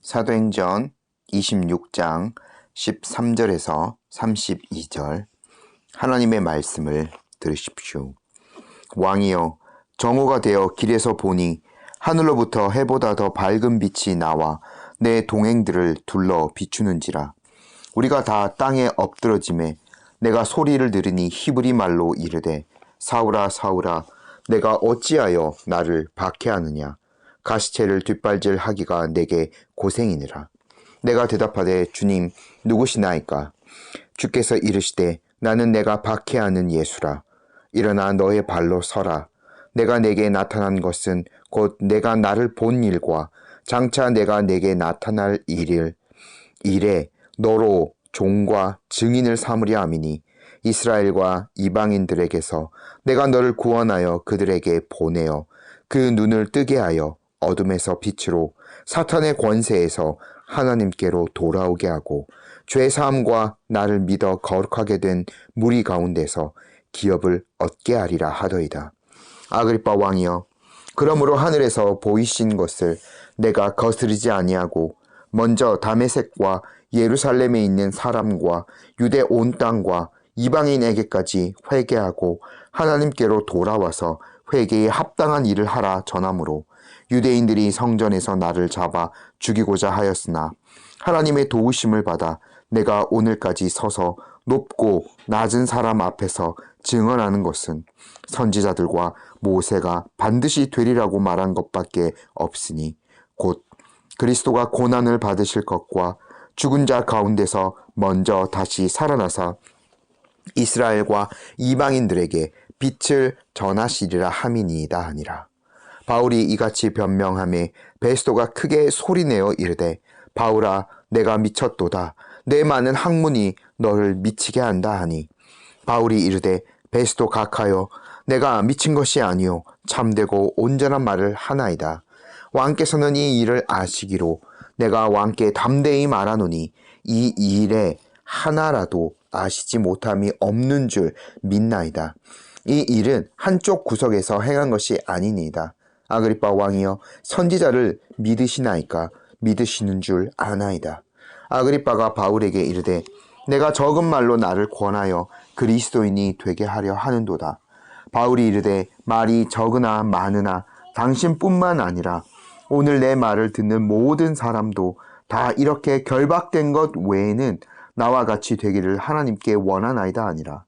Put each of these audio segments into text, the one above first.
사도행전 26장 13절에서 32절 하나님의 말씀을 들으십시오. 왕이여, 정오가 되어 길에서 보니 하늘로부터 해보다 더 밝은 빛이 나와 내 동행들을 둘러 비추는지라. 우리가 다 땅에 엎드러짐에 내가 소리를 들으니 히브리 말로 이르되, 사울아 사울아, 내가 어찌하여 나를 박해하느냐. 가시체를 뒷발질 하기가 내게 고생이니라. 내가 대답하되, 주님 누구시나이까? 주께서 이르시되, 나는 내가 박해하는 예수라. 일어나 너의 발로 서라. 내가 내게 나타난 것은 곧 내가 나를 본 일과 장차 내가 내게 나타날 일에 너로 종과 증인을 삼으려 함이니, 이스라엘과 이방인들에게서 내가 너를 구원하여 그들에게 보내어 그 눈을 뜨게 하여 어둠에서 빛으로, 사탄의 권세에서 하나님께로 돌아오게 하고, 죄사함과 나를 믿어 거룩하게 된 무리 가운데서 기업을 얻게 하리라 하더이다. 아그리빠 왕이여, 그러므로 하늘에서 보이신 것을 내가 거스르지 아니하고 먼저 다메섹과 예루살렘에 있는 사람과 유대 온 땅과 이방인에게까지 회개하고 하나님께로 돌아와서 회개에 합당한 일을 하라 전하므로, 유대인들이 성전에서 나를 잡아 죽이고자 하였으나 하나님의 도우심을 받아 내가 오늘까지 서서 높고 낮은 사람 앞에서 증언하는 것은 선지자들과 모세가 반드시 되리라고 말한 것밖에 없으니, 곧 그리스도가 고난을 받으실 것과 죽은 자 가운데서 먼저 다시 살아나사 이스라엘과 이방인들에게 빛을 전하시리라 함이니이다 하니라. 바울이 이같이 변명하매 베스도가 크게 소리내어 이르되, 바울아, 내가 미쳤도다. 내 많은 학문이 너를 미치게 한다 하니, 바울이 이르되, 베스도 각하여, 내가 미친 것이 아니요 참되고 온전한 말을 하나이다. 왕께서는 이 일을 아시기로 내가 왕께 담대히 말하노니, 이 일에 하나라도 아시지 못함이 없는 줄 믿나이다. 이 일은 한쪽 구석에서 행한 것이 아니니이다. 아그리빠 왕이여, 선지자를 믿으시나이까? 믿으시는 줄 아나이다. 아그리빠가 바울에게 이르되, 내가 적은 말로 나를 권하여 그리스도인이 되게 하려 하는도다. 바울이 이르되, 말이 적으나 많으나 당신뿐만 아니라 오늘 내 말을 듣는 모든 사람도 다 이렇게 결박된 것 외에는 나와 같이 되기를 하나님께 원하나이다 하니라.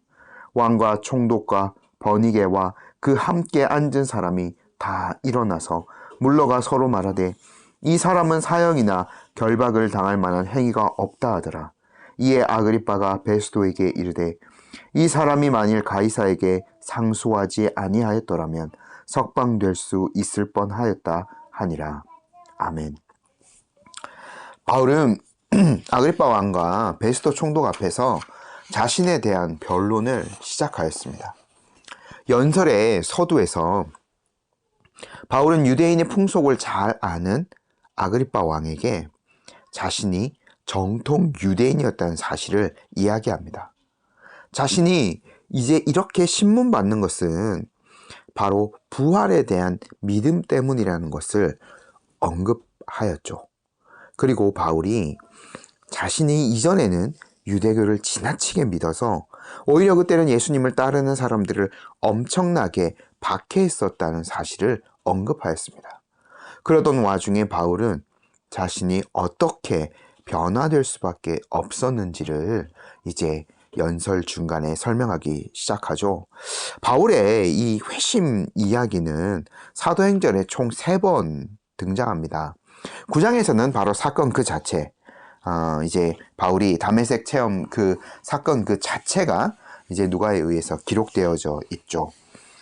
왕과 총독과 버니게와 그 함께 앉은 사람이 다 일어나서 물러가 서로 말하되, 이 사람은 사형이나 결박을 당할 만한 행위가 없다 하더라. 이에 아그리빠가 베스도에게 이르되, 이 사람이 만일 가이사에게 상소하지 아니하였더라면 석방될 수 있을 뻔하였다 하니라. 아멘. 바울은 아그리빠 왕과 베스도 총독 앞에서 자신에 대한 변론을 시작하였습니다. 연설의 서두에서 바울은 유대인의 풍속을 잘 아는 아그리빠 왕에게 자신이 정통 유대인이었다는 사실을 이야기합니다. 자신이 이제 이렇게 신문받는 것은 바로 부활에 대한 믿음 때문이라는 것을 언급하였죠. 그리고 바울이 자신이 이전에는 유대교를 지나치게 믿어서 오히려 그때는 예수님을 따르는 사람들을 엄청나게 박해했었다는 사실을 언급하였습니다. 그러던 와중에 바울은 자신이 어떻게 변화될 수밖에 없었는지를 이제 연설 중간에 설명하기 시작하죠. 바울의 이 회심 이야기는 사도행전에 총 3번 등장합니다. 9장에서는 바로 사건 그 자체, 이제 바울이 다메섹 체험 그 사건 그 자체가 이제 누가에 의해서 기록되어져 있죠.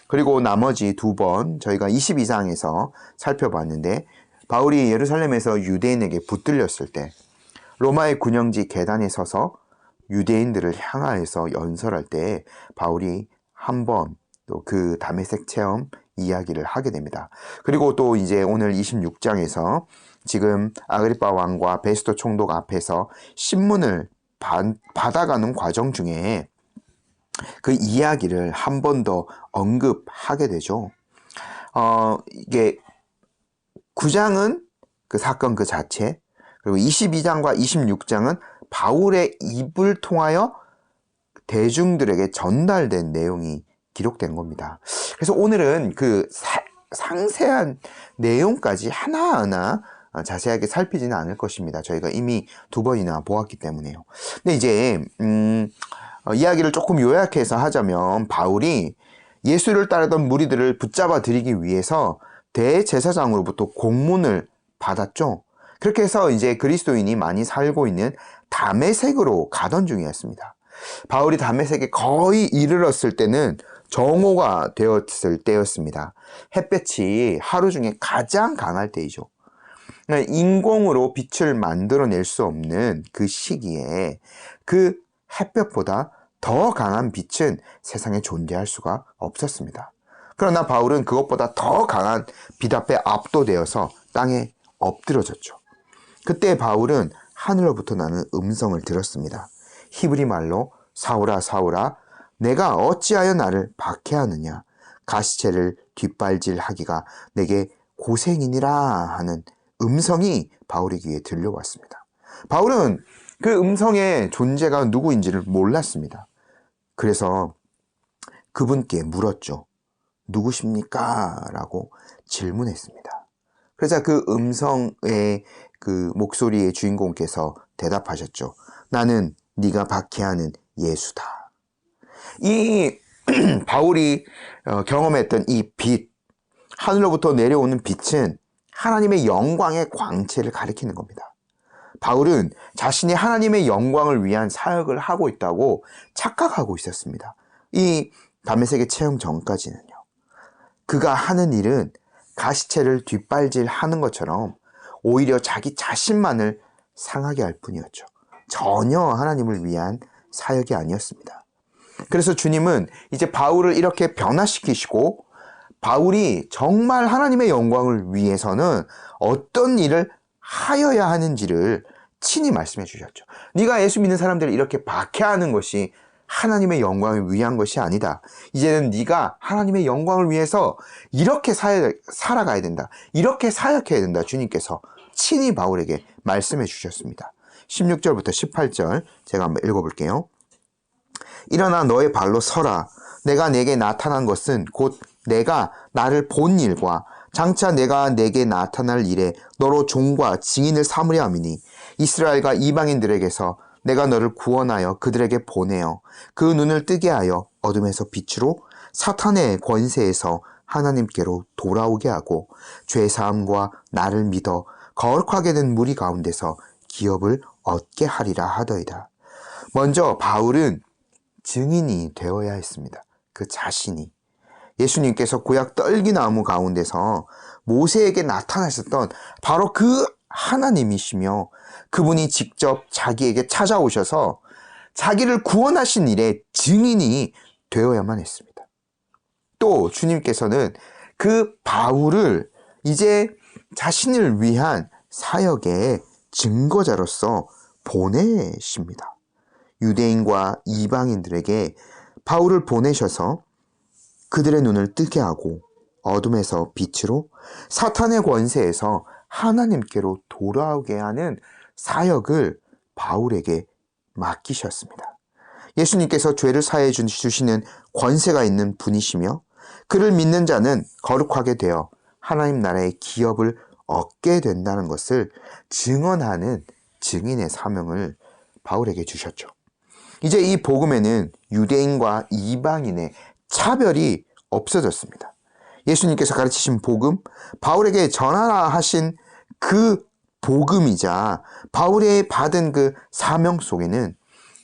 그리고 나머지 2번 저희가 22장에서 살펴봤는데, 바울이 예루살렘에서 유대인에게 붙들렸을 때 로마의 군영지 계단에 서서 유대인들을 향하여서 연설할 때 바울이 한 번 또 그 다메섹 체험 이야기를 하게 됩니다. 그리고 또 이제 오늘 26장에서 지금 아그리빠 왕과 베스도 총독 앞에서 신문을 받아가는 과정 중에 그 이야기를 한 번 더 언급하게 되죠. 이게 9장은 그 사건 그 자체, 그리고 22장과 26장은 바울의 입을 통하여 대중들에게 전달된 내용이 기록된 겁니다. 그래서 오늘은 그 상세한 내용까지 하나하나 자세하게 살피지는 않을 것입니다. 저희가 이미 2번이나 보았기 때문에요. 근데 이제 이야기를 조금 요약해서 하자면 바울이 예수를 따르던 무리들을 붙잡아 들이기 위해서 대제사장으로부터 공문을 받았죠. 그렇게 해서 이제 그리스도인이 많이 살고 있는 다메섹으로 가던 중이었습니다. 바울이 다메섹에 거의 이르렀을 때는 정오가 되었을 때였습니다. 햇볕이 하루 중에 가장 강할 때이죠. 인공으로 빛을 만들어낼 수 없는 그 시기에 그 햇볕보다 더 강한 빛은 세상에 존재할 수가 없었습니다. 그러나 바울은 그것보다 더 강한 빛 앞에 압도되어서 땅에 엎드러졌죠. 그때 바울은 하늘로부터 나는 음성을 들었습니다. 히브리 말로 사울아 사울아 내가 어찌하여 나를 박해하느냐 가시체를 뒷발질하기가 내게 고생이니라 하는 음성이 바울의 귀에 들려왔습니다. 바울은 그 음성의 존재가 누구인지를 몰랐습니다. 그래서 그분께 물었죠. 누구십니까? 라고 질문했습니다. 그러자 그 음성의 그 목소리의 주인공께서 대답하셨죠. 나는 네가 박해하는 예수다. 이 바울이 경험했던 이 빛, 하늘로부터 내려오는 빛은 하나님의 영광의 광채를 가리키는 겁니다. 바울은 자신이 하나님의 영광을 위한 사역을 하고 있다고 착각하고 있었습니다. 이 다메섹의 체험 전까지는요. 그가 하는 일은 가시체를 뒷발질하는 것처럼 오히려 자기 자신만을 상하게 할 뿐이었죠. 전혀 하나님을 위한 사역이 아니었습니다. 그래서 주님은 이제 바울을 이렇게 변화시키시고 바울이 정말 하나님의 영광을 위해서는 어떤 일을 하여야 하는지를 친히 말씀해 주셨죠. 네가 예수 믿는 사람들을 이렇게 박해하는 것이 하나님의 영광을 위한 것이 아니다. 이제는 네가 하나님의 영광을 위해서 이렇게 살아가야 된다. 이렇게 사역해야 된다. 주님께서 친히 바울에게 말씀해 주셨습니다. 16절부터 18절 제가 한번 읽어볼게요. 일어나 너의 발로 서라. 내가 내게 나타난 것은 곧 내가 나를 본 일과 장차 내가 내게 나타날 일에 너로 종과 증인을 삼으려 함이니 이스라엘과 이방인들에게서 내가 너를 구원하여 그들에게 보내어 그 눈을 뜨게 하여 어둠에서 빛으로 사탄의 권세에서 하나님께로 돌아오게 하고 죄사함과 나를 믿어 거룩하게 된 무리 가운데서 기업을 얻게 하리라 하더이다. 먼저 바울은 증인이 되어야 했습니다. 그 자신이. 예수님께서 구약 떨기나무 가운데서 모세에게 나타나셨던 바로 그 하나님이시며 그분이 직접 자기에게 찾아오셔서 자기를 구원하신 일에 증인이 되어야만 했습니다. 또 주님께서는 그 바울을 이제 자신을 위한 사역의 증거자로서 보내십니다. 유대인과 이방인들에게 바울을 보내셔서 그들의 눈을 뜨게 하고 어둠에서 빛으로 사탄의 권세에서 하나님께로 돌아오게 하는 사역을 바울에게 맡기셨습니다. 예수님께서 죄를 사해 주시는 권세가 있는 분이시며 그를 믿는 자는 거룩하게 되어 하나님 나라의 기업을 얻게 된다는 것을 증언하는 증인의 사명을 바울에게 주셨죠. 이제 이 복음에는 유대인과 이방인의 차별이 없어졌습니다. 예수님께서 가르치신 복음, 바울에게 전하라 하신 그 복음이자 바울이 받은 그 사명 속에는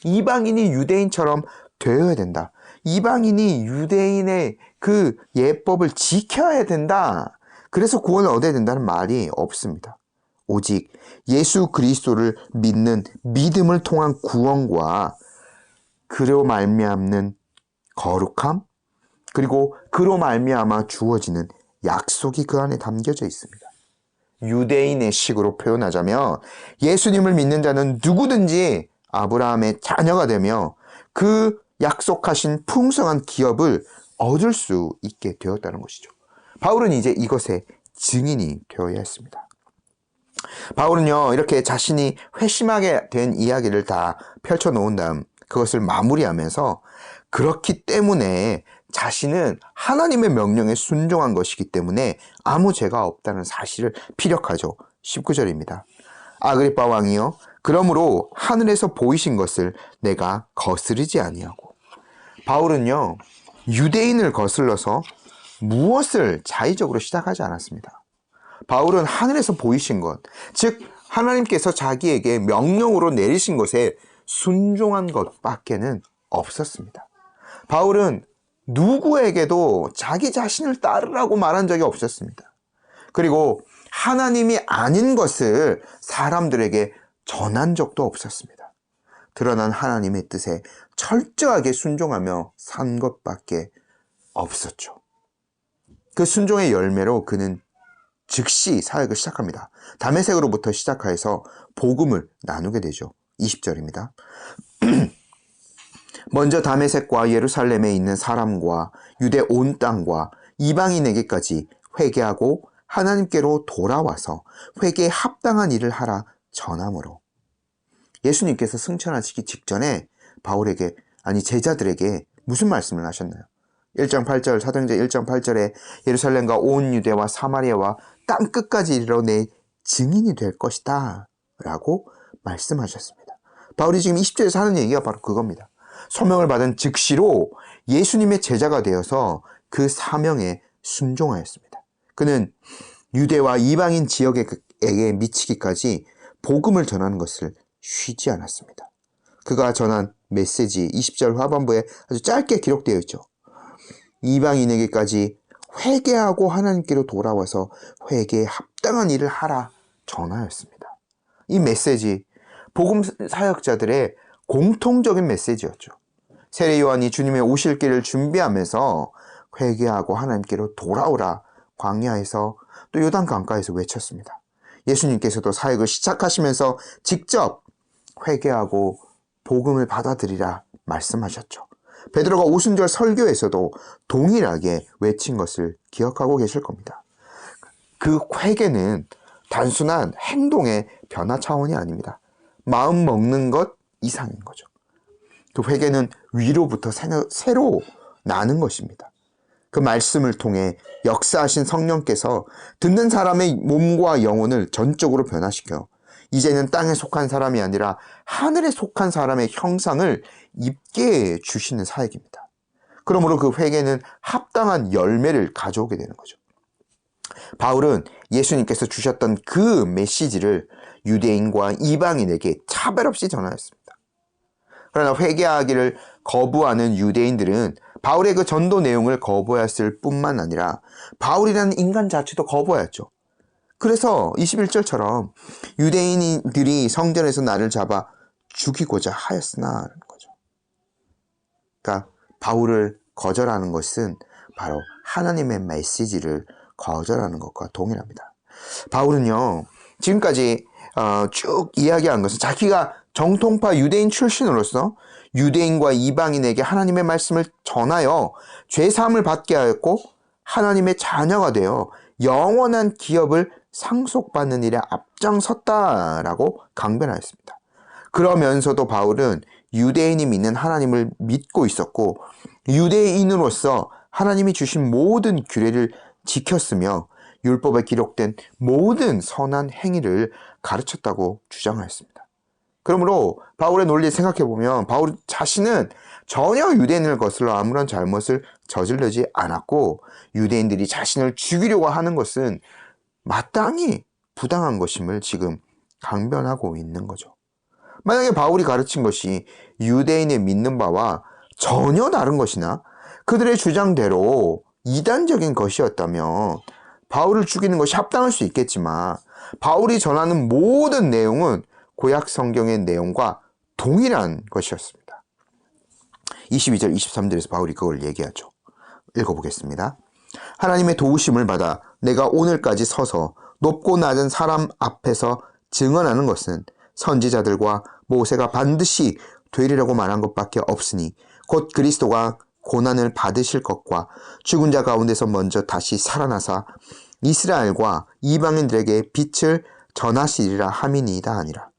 이방인이 유대인처럼 되어야 된다. 이방인이 유대인의 그 예법을 지켜야 된다. 그래서 구원을 얻어야 된다는 말이 없습니다. 오직 예수 그리스도를 믿는 믿음을 통한 구원과 그로 말미암는 거룩함, 그리고 그로 말미암아 주어지는 약속이 그 안에 담겨져 있습니다. 유대인의 식으로 표현하자면 예수님을 믿는 자는 누구든지 아브라함의 자녀가 되며 그 약속하신 풍성한 기업을 얻을 수 있게 되었다는 것이죠. 바울은 이제 이것의 증인이 되어야 했습니다. 바울은요, 이렇게 자신이 회심하게 된 이야기를 다 펼쳐놓은 다음 그것을 마무리하면서 그렇기 때문에 자신은 하나님의 명령에 순종한 것이기 때문에 아무 죄가 없다는 사실을 피력하죠. 19절입니다. 아그리빠 왕이요, 그러므로 하늘에서 보이신 것을 내가 거스르지 아니하고. 바울은요, 유대인을 거슬러서 무엇을 자의적으로 시작하지 않았습니다. 바울은 하늘에서 보이신 것, 즉 하나님께서 자기에게 명령으로 내리신 것에 순종한 것밖에는 없었습니다. 바울은 누구에게도 자기 자신을 따르라고 말한 적이 없었습니다. 그리고 하나님이 아닌 것을 사람들에게 전한 적도 없었습니다. 드러난 하나님의 뜻에 철저하게 순종하며 산 것밖에 없었죠. 그 순종의 열매로 그는 즉시 사역을 시작합니다. 다메섹으로부터 시작해서 복음을 나누게 되죠. 20절입니다. 먼저 다메섹과 예루살렘에 있는 사람과 유대 온 땅과 이방인에게까지 회개하고 하나님께로 돌아와서 회개에 합당한 일을 하라 전함으로. 예수님께서 승천하시기 직전에 바울에게, 아니 제자들에게 무슨 말씀을 하셨나요? 1장 8절, 사도행전 1장 8절에 예루살렘과 온 유대와 사마리아와 땅끝까지 이르러 내 증인이 될 것이다 라고 말씀하셨습니다. 바울이 지금 20절에서 하는 얘기가 바로 그겁니다. 소명을 받은 즉시로 예수님의 제자가 되어서 그 사명에 순종하였습니다. 그는 유대와 이방인 지역에게 미치기까지 복음을 전하는 것을 쉬지 않았습니다. 그가 전한 메시지 20절 하반부에 아주 짧게 기록되어 있죠. 이방인에게까지 회개하고 하나님께로 돌아와서 회개에 합당한 일을 하라 전하였습니다. 이 메시지, 복음 사역자들의 공통적인 메시지였죠. 세례 요한이 주님의 오실 길을 준비하면서 회개하고 하나님께로 돌아오라 광야에서 또 요단 강가에서 외쳤습니다. 예수님께서도 사역을 시작하시면서 직접 회개하고 복음을 받아들이라 말씀하셨죠. 베드로가 오순절 설교에서도 동일하게 외친 것을 기억하고 계실 겁니다. 그 회개는 단순한 행동의 변화 차원이 아닙니다. 마음 먹는 것 이상인 거죠. 그 회개는 위로부터 새로 나는 것입니다. 그 말씀을 통해 역사하신 성령께서 듣는 사람의 몸과 영혼을 전적으로 변화시켜 이제는 땅에 속한 사람이 아니라 하늘에 속한 사람의 형상을 입게 주시는 사역입니다. 그러므로 그 회개는 합당한 열매를 가져오게 되는 거죠. 바울은 예수님께서 주셨던 그 메시지를 유대인과 이방인에게 차별 없이 전하였습니다. 그러나 회개하기를 거부하는 유대인들은 바울의 그 전도 내용을 거부했을 뿐만 아니라 바울이라는 인간 자체도 거부하였죠. 그래서 21절처럼 유대인들이 성전에서 나를 잡아 죽이고자 하였으나 라는 거죠. 그러니까 바울을 거절하는 것은 바로 하나님의 메시지를 거절하는 것과 동일합니다. 바울은요, 지금까지 쭉 이야기한 것은 자기가 정통파 유대인 출신으로서 유대인과 이방인에게 하나님의 말씀을 전하여 죄사함을 받게 하였고 하나님의 자녀가 되어 영원한 기업을 상속받는 일에 앞장섰다라고 강변하였습니다. 그러면서도 바울은 유대인이 믿는 하나님을 믿고 있었고 유대인으로서 하나님이 주신 모든 규례를 지켰으며 율법에 기록된 모든 선한 행위를 가르쳤다고 주장하였습니다. 그러므로 바울의 논리를 생각해보면 바울 자신은 전혀 유대인을 거슬러 아무런 잘못을 저지르지 않았고 유대인들이 자신을 죽이려고 하는 것은 마땅히 부당한 것임을 지금 강변하고 있는 거죠. 만약에 바울이 가르친 것이 유대인의 믿는 바와 전혀 다른 것이나 그들의 주장대로 이단적인 것이었다면 바울을 죽이는 것이 합당할 수 있겠지만 바울이 전하는 모든 내용은 구약 성경의 내용과 동일한 것이었습니다. 22절, 23절에서 바울이 그걸 얘기하죠. 읽어보겠습니다. 하나님의 도우심을 받아 내가 오늘까지 서서 높고 낮은 사람 앞에서 증언하는 것은 선지자들과 모세가 반드시 되리라고 말한 것밖에 없으니 곧 그리스도가 고난을 받으실 것과 죽은 자 가운데서 먼저 다시 살아나사 이스라엘과 이방인들에게 빛을 전하시리라 함이니이다 하니라.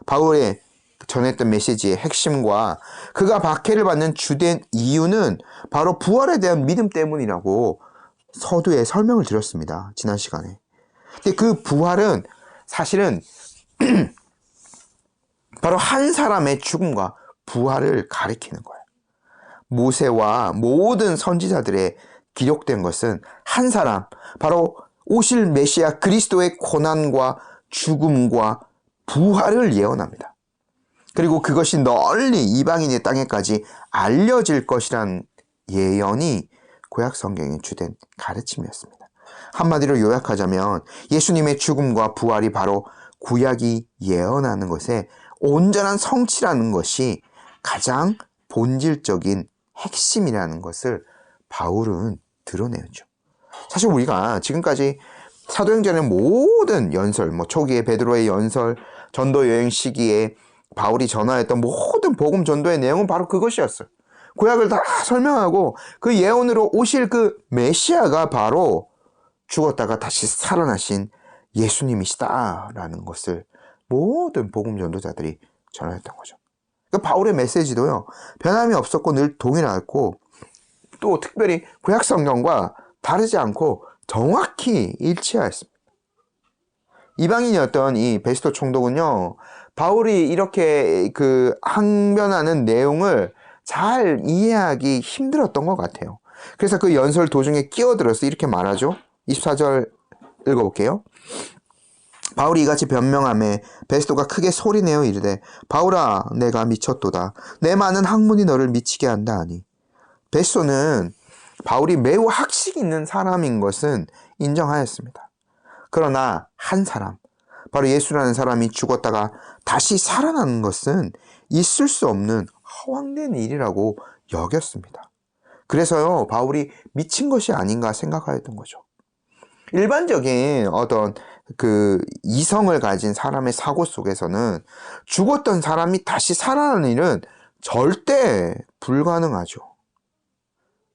바울의 전했던 메시지의 핵심과 그가 박해를 받는 주된 이유는 바로 부활에 대한 믿음 때문이라고 서두에 설명을 드렸습니다. 지난 시간에. 근데 그 부활은 사실은 바로 한 사람의 죽음과 부활을 가리키는 거예요. 모세와 모든 선지자들의 기록된 것은 한 사람, 바로 오실 메시아 그리스도의 고난과 죽음과 부활을 예언합니다. 그리고 그것이 널리 이방인의 땅에까지 알려질 것이란 예언이 구약 성경의 주된 가르침이었습니다. 한마디로 요약하자면 예수님의 죽음과 부활이 바로 구약이 예언하는 것의 온전한 성취라는 것이 가장 본질적인 핵심이라는 것을 바울은 드러내죠. 사실 우리가 지금까지 사도행전의 모든 연설, 초기에 베드로의 연설, 전도 여행 시기에 바울이 전하였던 모든 복음 전도의 내용은 바로 그것이었어요. 구약을 다 설명하고 그 예언으로 오실 그 메시아가 바로 죽었다가 다시 살아나신 예수님이시다라는 것을 모든 복음 전도자들이 전하였던 거죠. 그러니까 바울의 메시지도요, 변함이 없었고 늘 동일하였고 또 특별히 구약 성경과 다르지 않고 정확히 일치하였습니다. 이방인이었던 이 베스토 총독은요, 바울이 이렇게 항변하는 내용을 잘 이해하기 힘들었던 것 같아요. 그래서 그 연설 도중에 끼어들어서 이렇게 말하죠. 24절 읽어볼게요. 바울이 이같이 변명하매 베스토가 크게 소리내어 이르되 바울아 내가 미쳤도다. 내 많은 학문이 너를 미치게 한다 하니. 베스토는 바울이 매우 학識있는 사람인 것은 인정하였습니다. 그러나 한 사람, 바로 예수라는 사람이 죽었다가 다시 살아나는 것은 있을 수 없는 허황된 일이라고 여겼습니다. 그래서요, 바울이 미친 것이 아닌가 생각하였던 거죠. 일반적인 어떤 이성을 가진 사람의 사고 속에서는 죽었던 사람이 다시 살아나는 일은 절대 불가능하죠.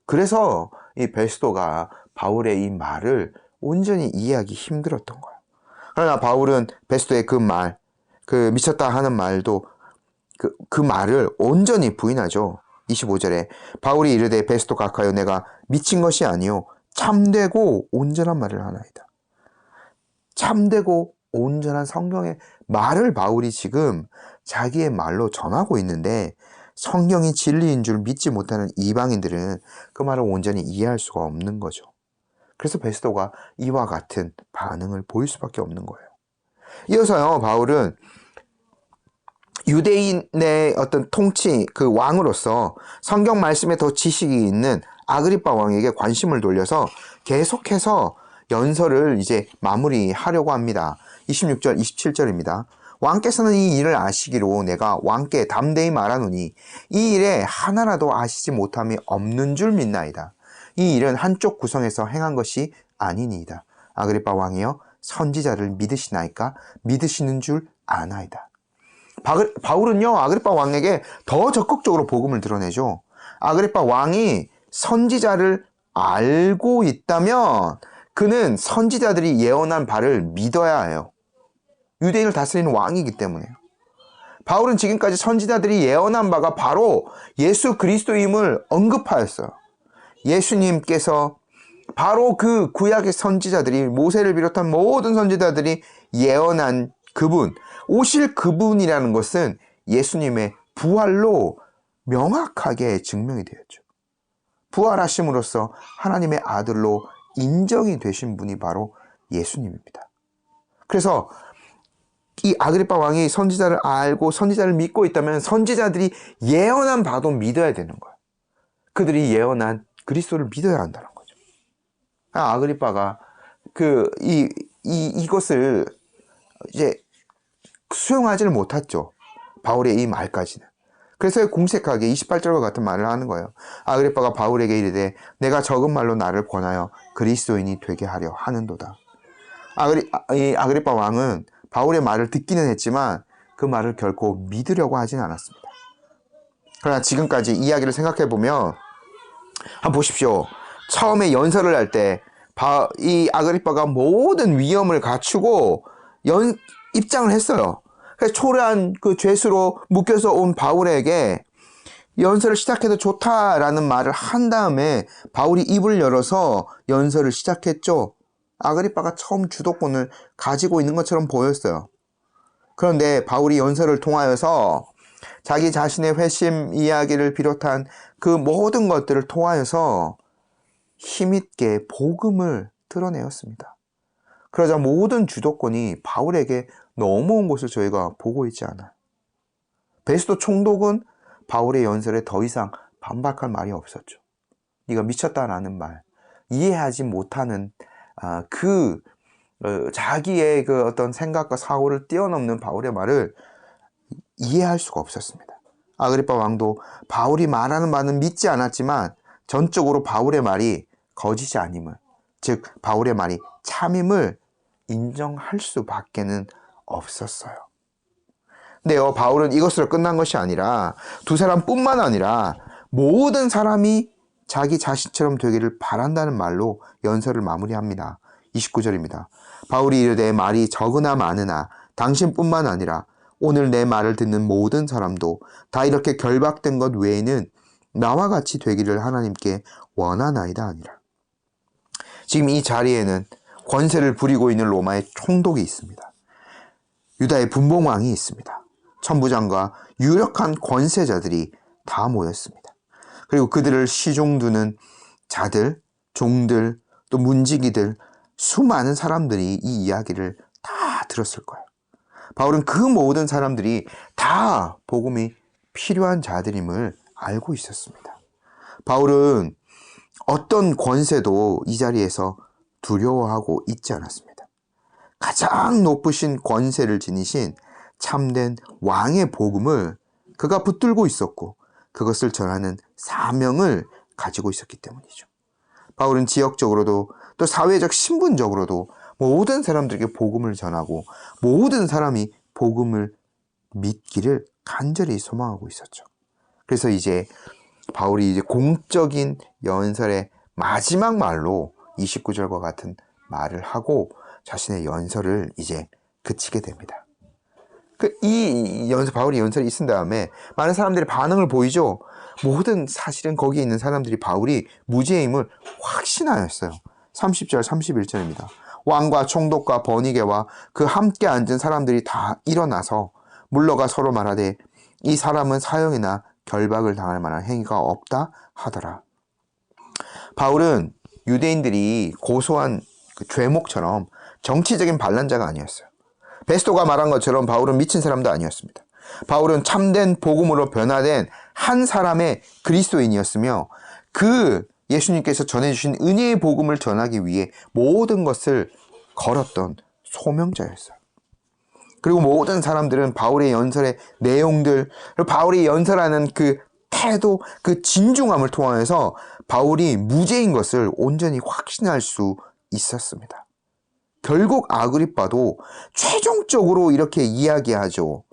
그래서 이 베스토가 바울의 이 말을 온전히 이해하기 힘들었던 거예요. 그러나 바울은 베스토의 그 말, 미쳤다 하는 말도 그 말을 온전히 부인하죠. 25절에 바울이 이르되 베스토 각하여 내가 미친 것이 아니요 참되고 온전한 말을 하나이다. 참되고 온전한 성경의 말을 바울이 지금 자기의 말로 전하고 있는데 성경이 진리인 줄 믿지 못하는 이방인들은 그 말을 온전히 이해할 수가 없는 거죠. 그래서 베스토가 이와 같은 반응을 보일 수밖에 없는 거예요. 이어서요, 바울은 유대인의 어떤 통치, 왕으로서 성경 말씀에 더 지식이 있는 아그리빠 왕에게 관심을 돌려서 계속해서 연설을 이제 마무리하려고 합니다. 26절, 27절입니다. 왕께서는 이 일을 아시기로 내가 왕께 담대히 말하노니 이 일에 하나라도 아시지 못함이 없는 줄 믿나이다. 이 일은 한쪽 구성에서 행한 것이 아니니이다. 아그리빠 왕이여 선지자를 믿으시나이까? 믿으시는 줄 아나이다. 바울은요, 아그리빠 왕에게 더 적극적으로 복음을 드러내죠. 아그리빠 왕이 선지자를 알고 있다면 그는 선지자들이 예언한 바를 믿어야 해요. 유대인을 다스리는 왕이기 때문에요. 바울은 지금까지 선지자들이 예언한 바가 바로 예수 그리스도임을 언급하였어요. 예수님께서 바로 그 구약의 선지자들이, 모세를 비롯한 모든 선지자들이 예언한 그분, 오실 그분이라는 것은 예수님의 부활로 명확하게 증명이 되었죠. 부활하심으로써 하나님의 아들로 인정이 되신 분이 바로 예수님입니다. 그래서 이 아그리빠 왕이 선지자를 알고 선지자를 믿고 있다면 선지자들이 예언한 바도 믿어야 되는 거예요. 그들이 예언한 그리스도를 믿어야 한다는 거죠. 아그리빠가 이것을 이제 수용하지를 못했죠. 바울의 이 말까지는. 그래서 궁색하게 28절과 같은 말을 하는 거예요. 아그리빠가 바울에게 이르되 내가 적은 말로 나를 권하여 그리스도인이 되게 하려 하는도다. 아그리빠 왕은 바울의 말을 듣기는 했지만 그 말을 결코 믿으려고 하진 않았습니다. 그러나 지금까지 이야기를 생각해 보면 한번 보십시오. 처음에 연설을 할 때 이 아그리빠가 모든 위엄을 갖추고 입장을 했어요. 그래서 초라한 그 죄수로 묶여서 온 바울에게 연설을 시작해도 좋다라는 말을 한 다음에 바울이 입을 열어서 연설을 시작했죠. 아그리빠가 처음 주도권을 가지고 있는 것처럼 보였어요. 그런데 바울이 연설을 통하여서 자기 자신의 회심 이야기를 비롯한 그 모든 것들을 통하여서 힘있게 복음을 드러내었습니다. 그러자 모든 주도권이 바울에게 넘어온 것을 저희가 보고 있지 않아요. 베스도 총독은 바울의 연설에 더 이상 반박할 말이 없었죠. 네가 미쳤다라는 말, 이해하지 못하는 자기의 그 어떤 생각과 사고를 뛰어넘는 바울의 말을 이해할 수가 없었습니다. 아그리빠 왕도 바울이 말하는 바는 믿지 않았지만 전적으로 바울의 말이 거짓이 아님을, 즉 바울의 말이 참임을 인정할 수밖에는 없었어요. 근데요, 바울은 이것으로 끝난 것이 아니라 두 사람뿐만 아니라 모든 사람이 자기 자신처럼 되기를 바란다는 말로 연설을 마무리합니다. 29절입니다. 바울이 이르되 말이 적으나 많으나 당신뿐만 아니라 오늘 내 말을 듣는 모든 사람도 다 이렇게 결박된 것 외에는 나와 같이 되기를 하나님께 원하나이다 하니라. 지금 이 자리에는 권세를 부리고 있는 로마의 총독이 있습니다. 유다의 분봉왕이 있습니다. 천부장과 유력한 권세자들이 다 모였습니다. 그리고 그들을 시종두는 자들, 종들, 또 문지기들, 수많은 사람들이 이 이야기를 다 들었을 거예요. 바울은 그 모든 사람들이 다 복음이 필요한 자들임을 알고 있었습니다. 바울은 어떤 권세도 이 자리에서 두려워하고 있지 않았습니다. 가장 높으신 권세를 지니신 참된 왕의 복음을 그가 붙들고 있었고 그것을 전하는 사명을 가지고 있었기 때문이죠. 바울은 지역적으로도 또 사회적 신분적으로도 모든 사람들에게 복음을 전하고 모든 사람이 복음을 믿기를 간절히 소망하고 있었죠. 그래서 이제 바울이 이제 공적인 연설의 마지막 말로 29절과 같은 말을 하고 자신의 연설을 이제 그치게 됩니다. 바울이 연설이 있은 다음에 많은 사람들이 반응을 보이죠. 모든 사실은 거기에 있는 사람들이 바울이 무죄임을 확신하였어요. 30절, 31절입니다. 왕과 총독과 버니게와 그 함께 앉은 사람들이 다 일어나서 물러가 서로 말하되 이 사람은 사형이나 결박을 당할 만한 행위가 없다 하더라. 바울은 유대인들이 고소한 그 죄목처럼 정치적인 반란자가 아니었어요. 베스토가 말한 것처럼 바울은 미친 사람도 아니었습니다. 바울은 참된 복음으로 변화된 한 사람의 그리스도인이었으며 그 예수님께서 전해주신 은혜의 복음을 전하기 위해 모든 것을 걸었던 소명자였어요. 그리고 모든 사람들은 바울의 연설의 내용들, 바울이 연설하는 그 태도, 그 진중함을 통하여서 바울이 무죄인 것을 온전히 확신할 수 있었습니다. 결국 아그리빠도 최종적으로 이렇게 이야기하죠.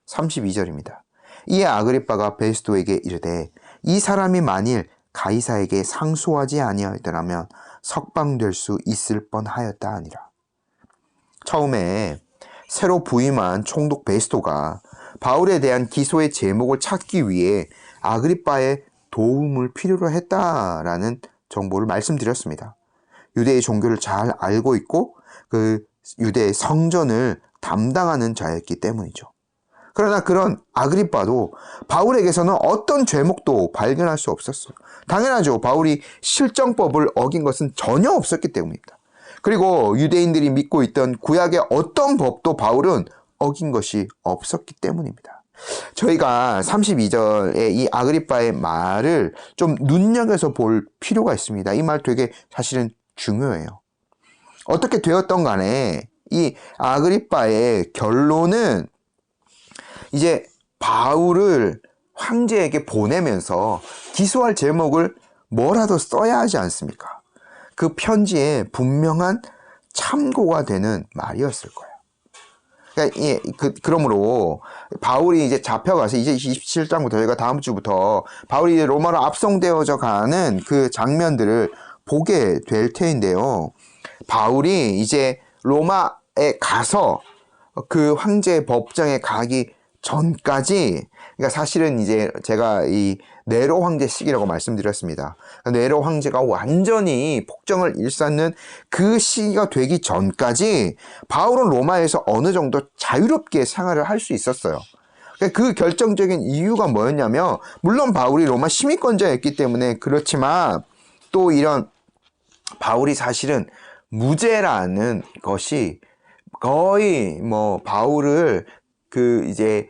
32절입니다. 이에 아그리빠가 베스도에게 이르되 이 사람이 만일 가이사에게 상소하지 아니하였더라면 석방될 수 있을 뻔하였다 하니라. 처음에 새로 부임한 총독 베스도가 바울에 대한 기소의 제목을 찾기 위해 아그리빠의 도움을 필요로 했다라는 정보를 말씀드렸습니다. 유대의 종교를 잘 알고 있고 그 유대의 성전을 담당하는 자였기 때문이죠. 그러나 그런 아그리빠도 바울에게서는 어떤 죄목도 발견할 수 없었어요. 당연하죠. 바울이 실정법을 어긴 것은 전혀 없었기 때문입니다. 그리고 유대인들이 믿고 있던 구약의 어떤 법도 바울은 어긴 것이 없었기 때문입니다. 저희가 32절의 이 아그리빠의 말을 좀 눈여겨서 볼 필요가 있습니다. 이 말 되게 사실은 중요해요. 어떻게 되었던 간에 이 아그리빠의 결론은 이제 바울을 황제에게 보내면서 기소할 제목을 뭐라도 써야 하지 않습니까? 그 편지에 분명한 참고가 되는 말이었을 거예요. 그러니까 그러므로 바울이 이제 잡혀가서 이제 27장부터 저희가 다음 주부터 바울이 이제 로마로 압송되어져 가는 그 장면들을 보게 될 테인데요. 바울이 이제 로마에 가서 그 황제의 법정에 가기 전까지, 그러니까 사실은 이제 제가 이 네로 황제 시기라고 말씀드렸습니다. 네로 황제가 완전히 폭정을 일삼는 그 시기가 되기 전까지 바울은 로마에서 어느 정도 자유롭게 생활을 할 수 있었어요. 그 결정적인 이유가 뭐였냐면, 물론 바울이 로마 시민권자였기 때문에 그렇지만, 또 이런 바울이 사실은 무죄라는 것이 거의 뭐 바울을 그 이제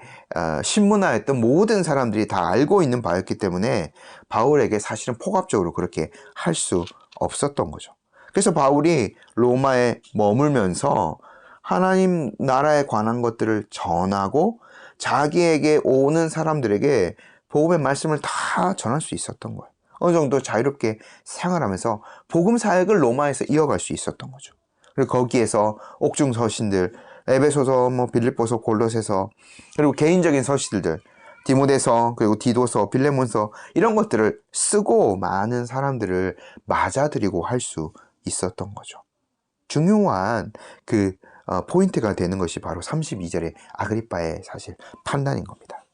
신문화했던 모든 사람들이 다 알고 있는 바였기 때문에 바울에게 사실은 폭압적으로 그렇게 할 수 없었던 거죠. 그래서 바울이 로마에 머물면서 하나님 나라에 관한 것들을 전하고 자기에게 오는 사람들에게 복음의 말씀을 다 전할 수 있었던 거예요. 어느 정도 자유롭게 생활하면서 복음 사역을 로마에서 이어갈 수 있었던 거죠. 그리고 거기에서 옥중 서신들, 에베소서, 빌립보서, 골로새서, 그리고 개인적인 서신들, 디모데서, 그리고 디도서, 빌레몬서, 이런 것들을 쓰고 많은 사람들을 맞아들이고 할 수 있었던 거죠. 중요한 그 포인트가 되는 것이 바로 32절의 아그리빠의 사실 판단인 겁니다.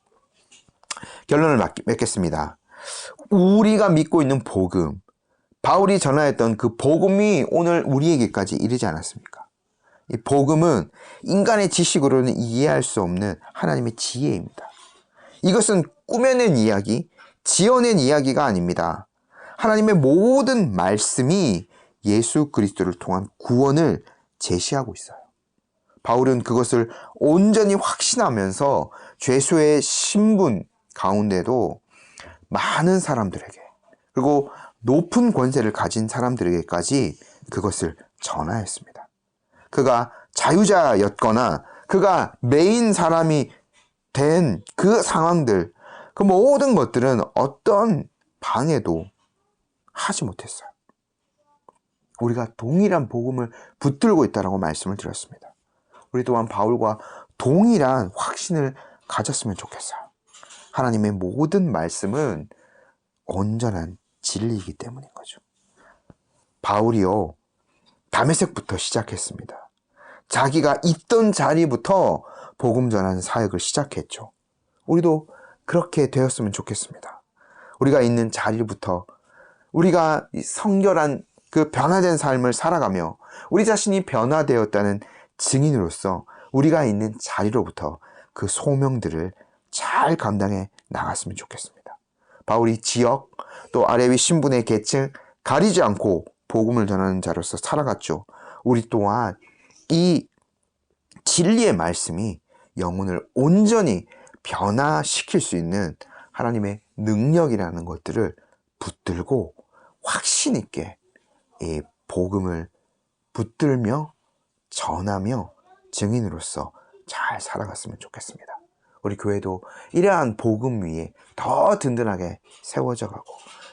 결론을 맺겠습니다. 우리가 믿고 있는 복음, 바울이 전하였던 그 복음이 오늘 우리에게까지 이르지 않았습니까? 이 복음은 인간의 지식으로는 이해할 수 없는 하나님의 지혜입니다. 이것은 꾸며낸 이야기, 지어낸 이야기가 아닙니다. 하나님의 모든 말씀이 예수 그리스도를 통한 구원을 제시하고 있어요. 바울은 그것을 온전히 확신하면서 죄수의 신분 가운데도 많은 사람들에게, 그리고 높은 권세를 가진 사람들에게까지 그것을 전하였습니다. 그가 자유자였거나 그가 메인 사람이 된 그 상황들, 그 모든 것들은 어떤 방해도 하지 못했어요. 우리가 동일한 복음을 붙들고 있다고 말씀을 드렸습니다. 우리 또한 바울과 동일한 확신을 가졌으면 좋겠어요. 하나님의 모든 말씀은 온전한 진리이기 때문인 거죠. 바울이요, 다메섹부터 시작했습니다. 자기가 있던 자리부터 복음 전하는 사역을 시작했죠. 우리도 그렇게 되었으면 좋겠습니다. 우리가 있는 자리부터 우리가 성결한 그 변화된 삶을 살아가며 우리 자신이 변화되었다는 증인으로서 우리가 있는 자리로부터 그 소명들을 잘 감당해 나갔으면 좋겠습니다. 바울이 지역, 또 아래 위 신분의 계층 가리지 않고 복음을 전하는 자로서 살아갔죠. 우리 또한 이 진리의 말씀이 영혼을 온전히 변화시킬 수 있는 하나님의 능력이라는 것들을 붙들고 확신 있게 이 복음을 붙들며 전하며 증인으로서 잘 살아갔으면 좋겠습니다. 우리 교회도 이러한 복음 위에 더 든든하게 세워져 가고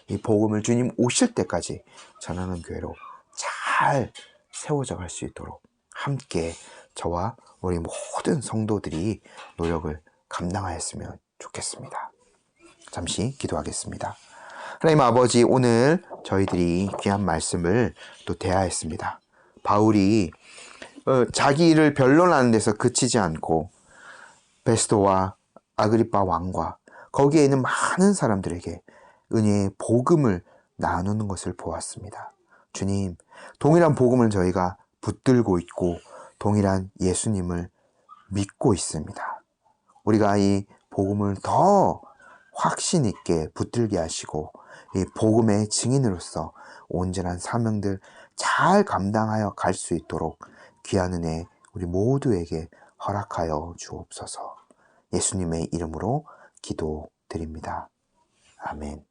이 복음을 주님 오실 때까지 전하는 교회로 잘 세워져 갈 수 있도록 함께 저와 우리 모든 성도들이 노력을 감당하였으면 좋겠습니다. 잠시 기도하겠습니다. 하나님 아버지, 오늘 저희들이 귀한 말씀을 또 대하였습니다. 바울이 자기 일을 변론하는 데서 그치지 않고 베스토와 아그리빠 왕과 거기에 있는 많은 사람들에게 은혜의 복음을 나누는 것을 보았습니다. 주님, 동일한 복음을 저희가 붙들고 있고 동일한 예수님을 믿고 있습니다. 우리가 이 복음을 더 확신 있게 붙들게 하시고 이 복음의 증인으로서 온전한 사명들 잘 감당하여 갈 수 있도록 귀한 은혜 우리 모두에게 허락하여 주옵소서. 예수님의 이름으로 기도드립니다. 아멘.